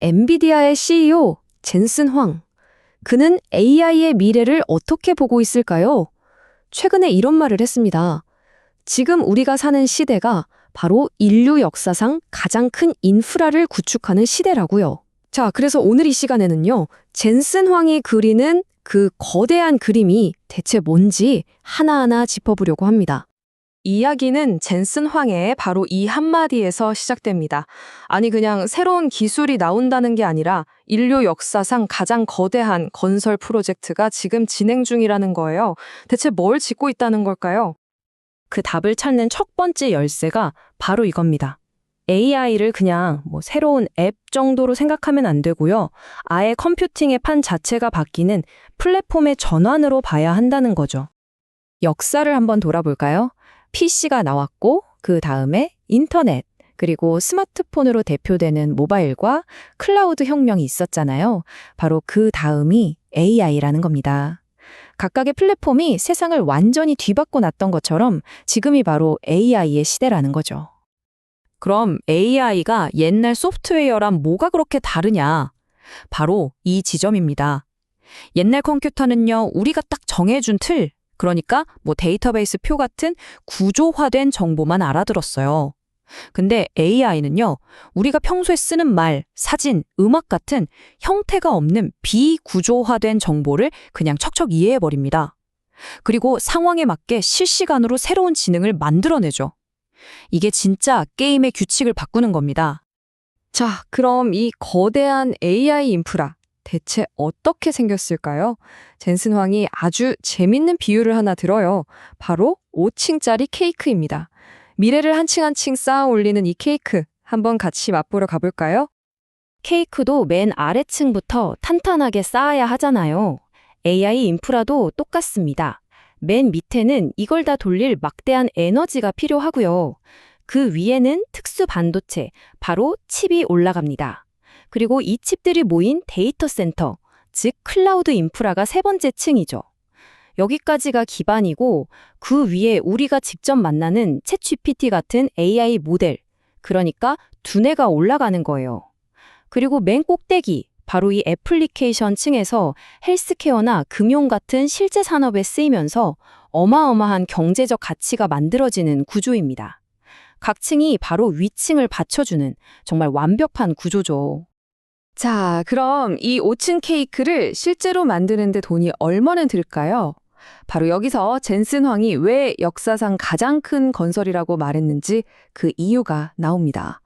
엔비디아의 CEO 젠슨 황. 그는 AI의 미래를 어떻게 보고 있을까요? 최근에 이런 말을 했습니다. 지금 우리가 사는 시대가 바로 인류 역사상 가장 큰 인프라를 구축하는 시대라고요. 자, 그래서 오늘 이 시간에는요, 젠슨 황이 그리는 그 거대한 그림이 대체 뭔지 하나하나 짚어보려고 합니다. 이야기는 젠슨 황의 바로 이 한마디에서 시작됩니다. 아니, 그냥 새로운 기술이 나온다는 게 아니라 인류 역사상 가장 거대한 건설 프로젝트가 지금 진행 중이라는 거예요. 대체 뭘 짓고 있다는 걸까요? 그 답을 찾는 첫 번째 열쇠가 바로 이겁니다. AI를 그냥 새로운 앱 정도로 생각하면 안 되고요. 아예 컴퓨팅의 판 자체가 바뀌는 플랫폼의 전환으로 봐야 한다는 거죠. 역사를 한번 돌아볼까요? PC가 나왔고 그 다음에 인터넷, 그리고 스마트폰으로 대표되는 모바일과 클라우드 혁명이 있었잖아요. 바로 그 다음이 AI라는 겁니다. 각각의 플랫폼이 세상을 완전히 뒤바꿔 놨던 것처럼 지금이 바로 AI의 시대라는 거죠. 그럼 AI가 옛날 소프트웨어랑 뭐가 그렇게 다르냐? 바로 이 지점입니다. 옛날 컴퓨터는요, 우리가 딱 정해준 틀, 그러니까 데이터베이스 표 같은 구조화된 정보만 알아들었어요. 근데 AI는요, 우리가 평소에 쓰는 말, 사진, 음악 같은 형태가 없는 비구조화된 정보를 그냥 척척 이해해버립니다. 그리고 상황에 맞게 실시간으로 새로운 지능을 만들어내죠. 이게 진짜 게임의 규칙을 바꾸는 겁니다. 자, 그럼 이 거대한 AI 인프라, 대체 어떻게 생겼을까요? 젠슨 황이 아주 재밌는 비유를 하나 들어요. 바로 5층짜리 케이크입니다. 미래를 한 층 한 층 쌓아 올리는 이 케이크, 한번 같이 맛보러 가볼까요? 케이크도 맨 아래층부터 탄탄하게 쌓아야 하잖아요. AI 인프라도 똑같습니다. 맨 밑에는 이걸 다 돌릴 막대한 에너지가 필요하고요. 그 위에는 특수 반도체, 바로 칩이 올라갑니다. 그리고 이 칩들이 모인 데이터 센터, 즉 클라우드 인프라가 세 번째 층이죠. 여기까지가 기반이고 그 위에 우리가 직접 만나는 챗GPT 같은 AI 모델, 그러니까 두뇌가 올라가는 거예요. 그리고 맨 꼭대기, 바로 이 애플리케이션 층에서 헬스케어나 금융 같은 실제 산업에 쓰이면서 어마어마한 경제적 가치가 만들어지는 구조입니다. 각 층이 바로 위층을 받쳐주는 정말 완벽한 구조죠. 자, 그럼 이 5층 케이크를 실제로 만드는데 돈이 얼마나 들까요? 바로 여기서 젠슨 황이 왜 역사상 가장 큰 건설이라고 말했는지 그 이유가 나옵니다.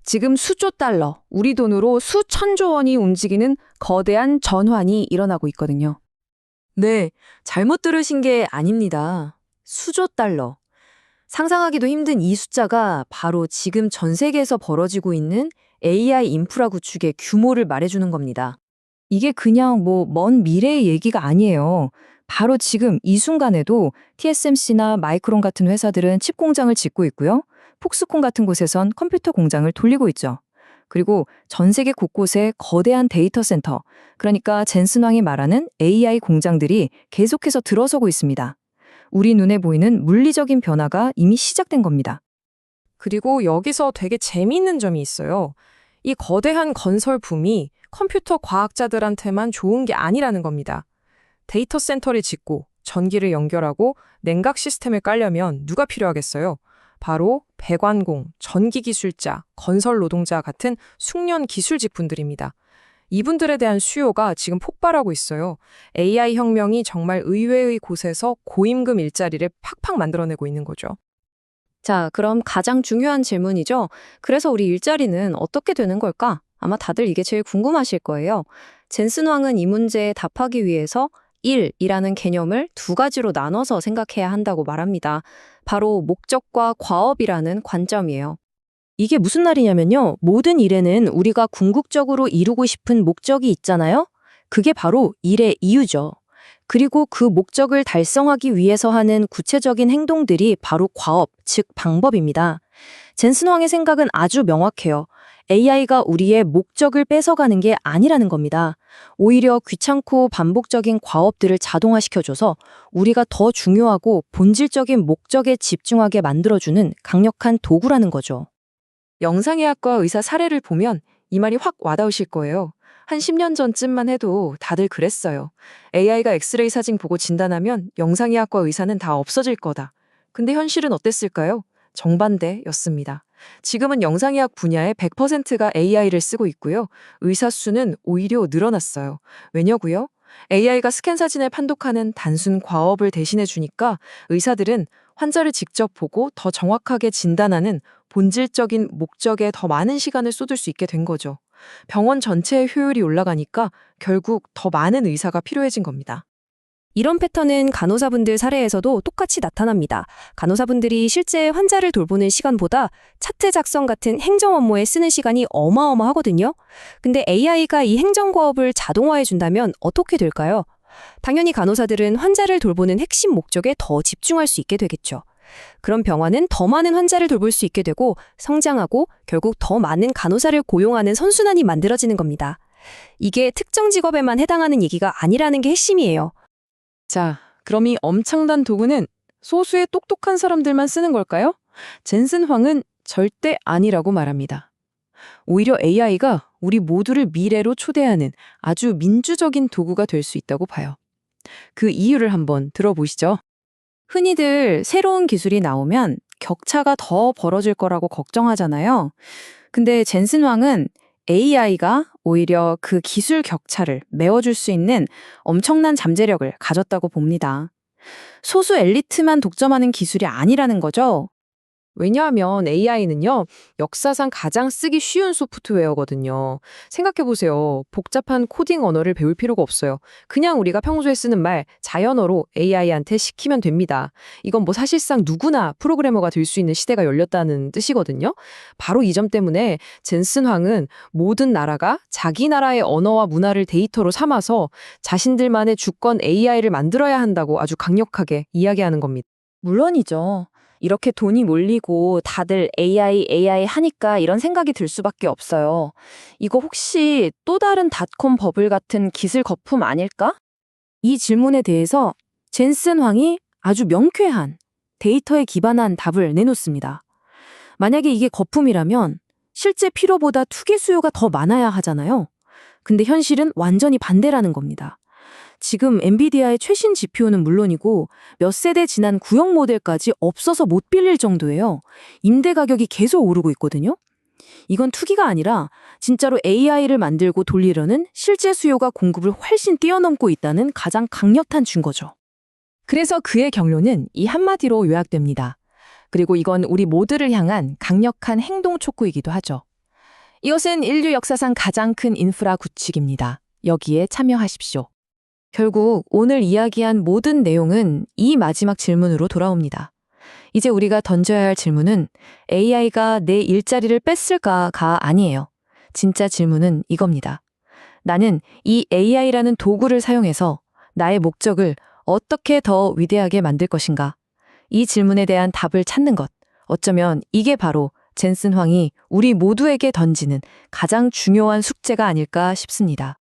지금 수조 달러, 우리 돈으로 수천조 원이 움직이는 거대한 전환이 일어나고 있거든요. 네, 잘못 들으신 게 아닙니다. 수조 달러. 상상하기도 힘든 이 숫자가 바로 지금 전 세계에서 벌어지고 있는 AI 인프라 구축의 규모를 말해주는 겁니다. 이게 그냥 먼 미래의 얘기가 아니에요. 바로 지금 이 순간에도 TSMC나 마이크론 같은 회사들은 칩 공장을 짓고 있고요. 폭스콘 같은 곳에선 컴퓨터 공장을 돌리고 있죠. 그리고 전 세계 곳곳에 거대한 데이터 센터, 그러니까 젠슨 황이 말하는 AI 공장들이 계속해서 들어서고 있습니다. 우리 눈에 보이는 물리적인 변화가 이미 시작된 겁니다. 그리고 여기서 되게 재미있는 점이 있어요. 이 거대한 건설 붐이 컴퓨터 과학자들한테만 좋은 게 아니라는 겁니다. 데이터 센터를 짓고 전기를 연결하고 냉각 시스템을 깔려면 누가 필요하겠어요? 바로 배관공, 전기기술자, 건설 노동자 같은 숙련 기술 직군들입니다. 이분들에 대한 수요가 지금 폭발하고 있어요. AI 혁명이 정말 의외의 곳에서 고임금 일자리를 팍팍 만들어내고 있는 거죠. 자, 그럼 가장 중요한 질문이죠. 그래서 우리 일자리는 어떻게 되는 걸까? 아마 다들 이게 제일 궁금하실 거예요. 젠슨 황은 이 문제에 답하기 위해서 일이라는 개념을 두 가지로 나눠서 생각해야 한다고 말합니다. 바로 목적과 과업이라는 관점이에요. 이게 무슨 말이냐면요. 모든 일에는 우리가 궁극적으로 이루고 싶은 목적이 있잖아요. 그게 바로 일의 이유죠. 그리고 그 목적을 달성하기 위해서 하는 구체적인 행동들이 바로 과업, 즉 방법입니다. 젠슨 황의 생각은 아주 명확해요. AI가 우리의 목적을 뺏어가는 게 아니라는 겁니다. 오히려 귀찮고 반복적인 과업들을 자동화시켜줘서 우리가 더 중요하고 본질적인 목적에 집중하게 만들어주는 강력한 도구라는 거죠. 영상의학과 의사 사례를 보면 이 말이 확 와닿으실 거예요. 한 10년 전쯤만 해도 다들 그랬어요. AI가 엑스레이 사진 보고 진단하면 영상의학과 의사는 다 없어질 거다. 근데 현실은 어땠을까요? 정반대였습니다. 지금은 영상의학 분야의 100%가 AI를 쓰고 있고요. 의사 수는 오히려 늘어났어요. 왜냐고요? AI가 스캔 사진을 판독하는 단순 과업을 대신해 주니까 의사들은 환자를 직접 보고 더 정확하게 진단하는 본질적인 목적에 더 많은 시간을 쏟을 수 있게 된 거죠. 병원 전체의 효율이 올라가니까 결국 더 많은 의사가 필요해진 겁니다. 이런 패턴은 간호사분들 사례에서도 똑같이 나타납니다. 간호사분들이 실제 환자를 돌보는 시간보다 차트 작성 같은 행정 업무에 쓰는 시간이 어마어마하거든요. 근데 AI가 이 행정과업을 자동화해 준다면 어떻게 될까요? 당연히 간호사들은 환자를 돌보는 핵심 목적에 더 집중할 수 있게 되겠죠. 그럼 병원은 더 많은 환자를 돌볼 수 있게 되고 성장하고 결국 더 많은 간호사를 고용하는 선순환이 만들어지는 겁니다. 이게 특정 직업에만 해당하는 얘기가 아니라는 게 핵심이에요. 자, 그럼 이 엄청난 도구는 소수의 똑똑한 사람들만 쓰는 걸까요? 젠슨 황은 절대 아니라고 말합니다. 오히려 AI가 우리 모두를 미래로 초대하는 아주 민주적인 도구가 될 수 있다고 봐요. 그 이유를 한번 들어보시죠. 흔히들 새로운 기술이 나오면 격차가 더 벌어질 거라고 걱정하잖아요. 근데 젠슨 황은 AI가 오히려 그 기술 격차를 메워줄 수 있는 엄청난 잠재력을 가졌다고 봅니다. 소수 엘리트만 독점하는 기술이 아니라는 거죠. 왜냐하면 AI는요, 역사상 가장 쓰기 쉬운 소프트웨어거든요. 생각해보세요. 복잡한 코딩 언어를 배울 필요가 없어요. 그냥 우리가 평소에 쓰는 말, 자연어로 AI한테 시키면 됩니다. 이건 뭐 사실상 누구나 프로그래머가 될 수 있는 시대가 열렸다는 뜻이거든요. 바로 이 점 때문에 젠슨 황은 모든 나라가 자기 나라의 언어와 문화를 데이터로 삼아서 자신들만의 주권 AI를 만들어야 한다고 아주 강력하게 이야기하는 겁니다. 물론이죠. 이렇게 돈이 몰리고 다들 AI 하니까 이런 생각이 들 수밖에 없어요. 이거 혹시 또 다른 닷컴 버블 같은 기술 거품 아닐까? 이 질문에 대해서 젠슨 황이 아주 명쾌한 데이터에 기반한 답을 내놓습니다. 만약에 이게 거품이라면 실제 필요보다 투기 수요가 더 많아야 하잖아요. 근데 현실은 완전히 반대라는 겁니다. 지금 엔비디아의 최신 GPU는 물론이고 몇 세대 지난 구형 모델까지 없어서 못 빌릴 정도예요. 임대 가격이 계속 오르고 있거든요. 이건 투기가 아니라 진짜로 AI를 만들고 돌리려는 실제 수요가 공급을 훨씬 뛰어넘고 있다는 가장 강력한 증거죠. 그래서 그의 경로는 이 한마디로 요약됩니다. 그리고 이건 우리 모두를 향한 강력한 행동 촉구이기도 하죠. 이것은 인류 역사상 가장 큰 인프라 구축입니다. 여기에 참여하십시오. 결국 오늘 이야기한 모든 내용은 이 마지막 질문으로 돌아옵니다. 이제 우리가 던져야 할 질문은 AI가 내 일자리를 뺐을까가 아니에요. 진짜 질문은 이겁니다. 나는 이 AI라는 도구를 사용해서 나의 목적을 어떻게 더 위대하게 만들 것인가? 이 질문에 대한 답을 찾는 것. 어쩌면 이게 바로 젠슨 황이 우리 모두에게 던지는 가장 중요한 숙제가 아닐까 싶습니다.